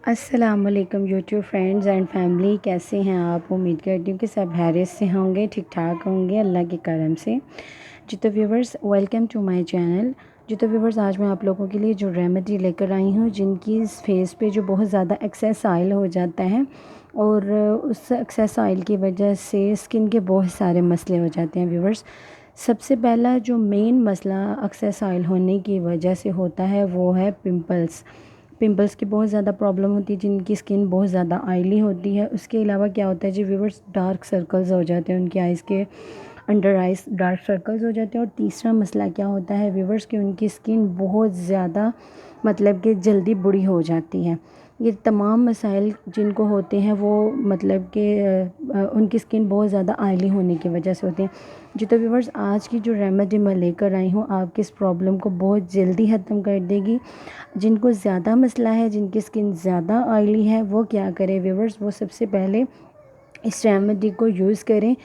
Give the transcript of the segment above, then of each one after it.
अस्सलामुअलैकुम YouTube friends and family, कैसे हैं आप। उम्मीद करती हूँ कि सब खैरियत से होंगे, ठीक ठाक होंगे अल्लाह के करम से। जी तो viewers, welcome to my channel. जी तो व्यूवर्स, आज मैं आप लोगों के लिए जो रेमेडी लेकर आई हूँ, जिनकी फेस पे जो बहुत ज़्यादा एक्सेस ऑयल हो जाता है और उस एक्सेस ऑयल की वजह से स्किन के बहुत सारे मसले हो जाते हैं। व्यूवर्स, सबसे पहला जो मेन मसला एक्सेस ऑयल होने की वजह से होता है वो है पिंपल्स की बहुत ज़्यादा प्रॉब्लम होती है, जिनकी स्किन बहुत ज़्यादा ऑयली होती है। उसके अलावा क्या होता है जी व्यूवर्स, डार्क सर्कल्स हो जाते हैं उनकी आइज़ के अंडर आइज़, डार्क सर्कल्स हो जाते हैं। और तीसरा मसला क्या होता है व्यूवर्स, कि उनकी स्किन बहुत ज़्यादा मतलब कि जल्दी बुरी हो जाती है। ये तमाम मसाइल जिनको होते हैं वो मतलब कि उनकी स्किन बहुत ज़्यादा ऑयली होने की वजह से होती है। जी तो व्यूवर्स, आज की जो रेमेडी मैं लेकर आई हूँ आपकी इस प्रॉब्लम को बहुत जल्दी ख़त्म कर देगी। जिनको ज़्यादा मसला है, जिनकी स्किन ज़्यादा ऑयली है, वो क्या करें व्यूवर्स, वो सबसे पहले इस रेमेडी को यूज़ करें।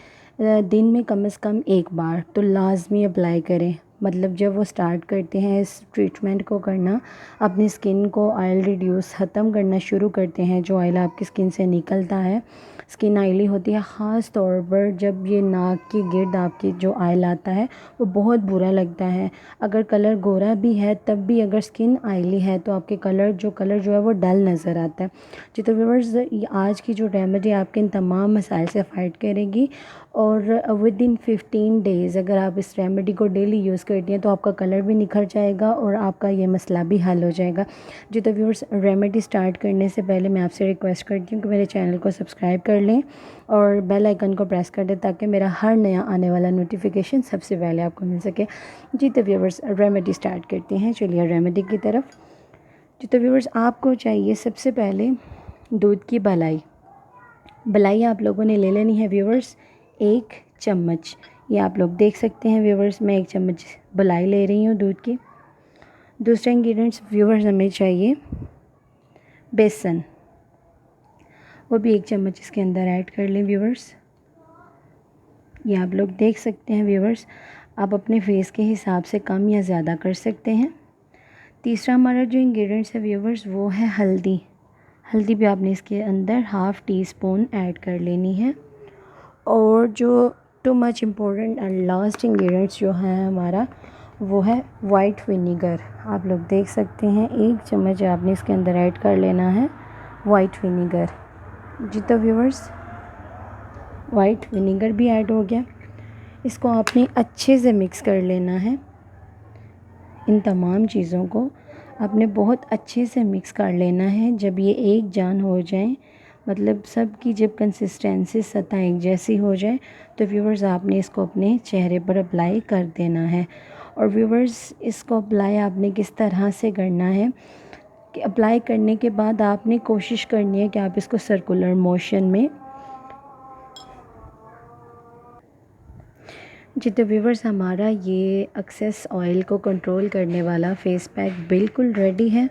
दिन में कम से कम एक बार तो लाजमी अप्लाई करें। मतलब जब वो स्टार्ट करते हैं इस ट्रीटमेंट को करना, अपनी स्किन को ऑयल रिड्यूस ख़त्म करना शुरू करते हैं, जो ऑयल आपकी स्किन से निकलता है, स्किन ऑयली होती है, ख़ास तौर पर जब ये नाक के गिर्द आपकी जो ऑयल आता है वो बहुत बुरा लगता है। अगर कलर गोरा भी है तब भी अगर स्किन ऑयली है तो आपके कलर जो है वो डल नज़र आता है। जी तो व्यूअर्स, आज की जो रेमेडी आपके इन तमाम मसाइल से फ़ाइट करेगी और विद इन 15 डेज़ अगर आप इस रेमेडी को डेली यूज़ करती हैं तो आपका कलर भी निखर जाएगा और आपका ये मसला भी हल हो जाएगा। जी तो व्यूअर्स, रेमेडी स्टार्ट करने से पहले मैं आपसे रिक्वेस्ट करती हूँ कि मेरे चैनल को सब्सक्राइब कर लें और बेल आइकन को प्रेस कर दें ताकि मेरा हर नया आने वाला नोटिफिकेशन सबसे पहले आपको मिल सके। जी तो व्यूअर्स, रेमेडी स्टार्ट करते हैं, चलिए रेमेडी की तरफ। जी तो व्यूअर्स, आपको चाहिए सबसे पहले दूध की भलाई आप लोगों ने ले लेनी है व्यूअर्स, 1 चम्मच। ये आप लोग देख सकते हैं व्यूअर्स, मैं 1 चम्मच भलाई ले रही हूँ दूध की। दूसरा इंग्रेडिएंट्स व्यूअर्स, हमें चाहिए बेसन, वो भी 1 चम्मच इसके अंदर ऐड कर लें व्यूअर्स। ये आप लोग देख सकते हैं व्यूअर्स, आप अपने फेस के हिसाब से कम या ज़्यादा कर सकते हैं। तीसरा हमारा जो इंग्रेडिएंट्स है व्यूअर्स वो है हल्दी भी आपने इसके अंदर ½ टीस्पून ऐड कर लेनी है। और जो too much important and last ingredients जो है हमारा वो है वाइट विनीगर। आप लोग देख सकते हैं 1 चम्मच आपने इसके अंदर ऐड कर लेना है वाइट विनीगर। जी तो व्यूअर्स, वाइट विनीगर भी ऐड हो गया। इसको आपने अच्छे से मिक्स कर लेना है। इन तमाम चीज़ों को आपने बहुत अच्छे से मिक्स कर लेना है। जब ये एक जान हो जाए, मतलब सब की जब कंसिस्टेंसी सतह एक जैसी हो जाए तो व्यूवर्स आपने इसको अपने चेहरे पर अप्लाई कर देना है। और व्यूवर्स, इसको अप्लाई आपने किस तरह से करना है कि अप्लाई करने के बाद आपने कोशिश करनी है कि आप इसको सर्कुलर मोशन में। जी तो व्यूवर्स, हमारा ये एक्सेस ऑयल को कंट्रोल करने वाला फेस पैक बिल्कुल रेडी है।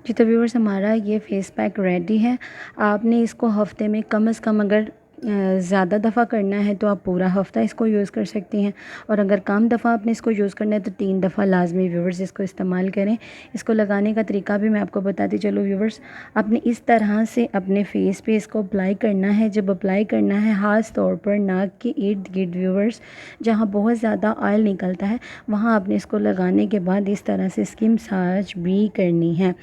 जी तो व्यूवर्स, हमारा ये फ़ेस पैक रेडी है। आपने इसको हफ़्ते में कम से कम अगर ज़्यादा दफ़ा करना है तो आप पूरा हफ़्ता इसको यूज़ कर सकती हैं, और अगर कम दफ़ा आपने इसको यूज़ करना है तो 3 दफ़ा लाजमी व्यूवर्स इसको इस्तेमाल करें। इसको लगाने का तरीका भी मैं आपको बताती चलूँ व्यूवर्स। आपने इस तरह से अपने फेस पे इसको अप्लाई करना है। जब अप्लाई करना है ख़ास तौर पर नाक के इर्द गिर्द व्यूवर्स, जहाँ बहुत ज़्यादा ऑयल निकलता है, वहाँ आपने इसको लगाने के बाद इस तरह से इसकी मसाज भी करनी है।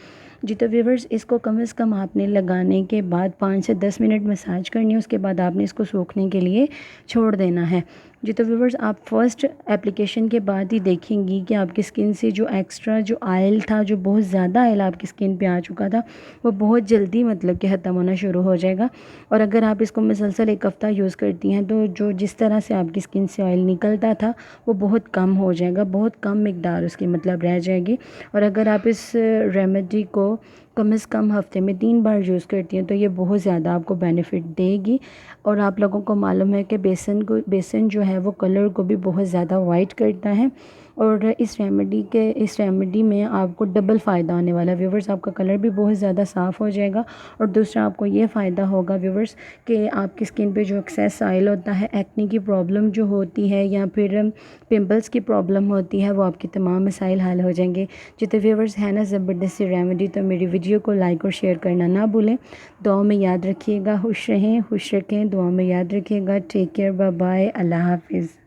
जी तो व्यूवर्स, इसको कम से कम आपने लगाने के बाद 5 से 10 मिनट मसाज करनी है। उसके बाद आपने इसको सूखने के लिए छोड़ देना है। जी तो व्यूवर्स, आप फर्स्ट एप्लीकेशन के बाद ही देखेंगी कि आपकी स्किन से जो एक्स्ट्रा जो ऑयल था, जो बहुत ज़्यादा ऑयल आपकी स्किन पे आ चुका था, वो बहुत जल्दी मतलब कि ख़त्म होना शुरू हो जाएगा। और अगर आप इसको मुसलसल 1 हफ़्ता यूज़ करती हैं तो जो जिस तरह से आपकी स्किन से ऑयल निकलता था वो बहुत कम हो जाएगा, बहुत कम मिकदार उसकी मतलब रह जाएगी। और अगर आप इस रेमेडी को कम से कम हफ़्ते में 3 बार यूज़ करती हैं तो ये बहुत ज़्यादा आपको बेनिफिट देगी। और आप लोगों को मालूम है कि बेसन जो है वो कलर को भी बहुत ज़्यादा वाइट करता है। और इस रेमेडी में आपको डबल फ़ायदा होने वाला है व्यूवर्स। आपका कलर भी बहुत ज़्यादा साफ़ हो जाएगा और दूसरा आपको ये फ़ायदा होगा व्यूवर्स कि आपकी स्किन पे जो एक्सेस ऑयल होता है, एक्ने की प्रॉब्लम जो होती है या फिर पिंपल्स की प्रॉब्लम होती है, वो आपके तमाम मसाइल हल हो जाएंगे। जितने व्यूवर्स है ना ज़बरदस्त रेमेडी, तो मेरी वीडियो को लाइक और शेयर करना ना भूलें। दुआ में याद रखिएगा, खुश रहें, खुश रखें, दुआ में याद रखिएगा। टेक केयर, बाय बाय, अल्लाह हाफिज़।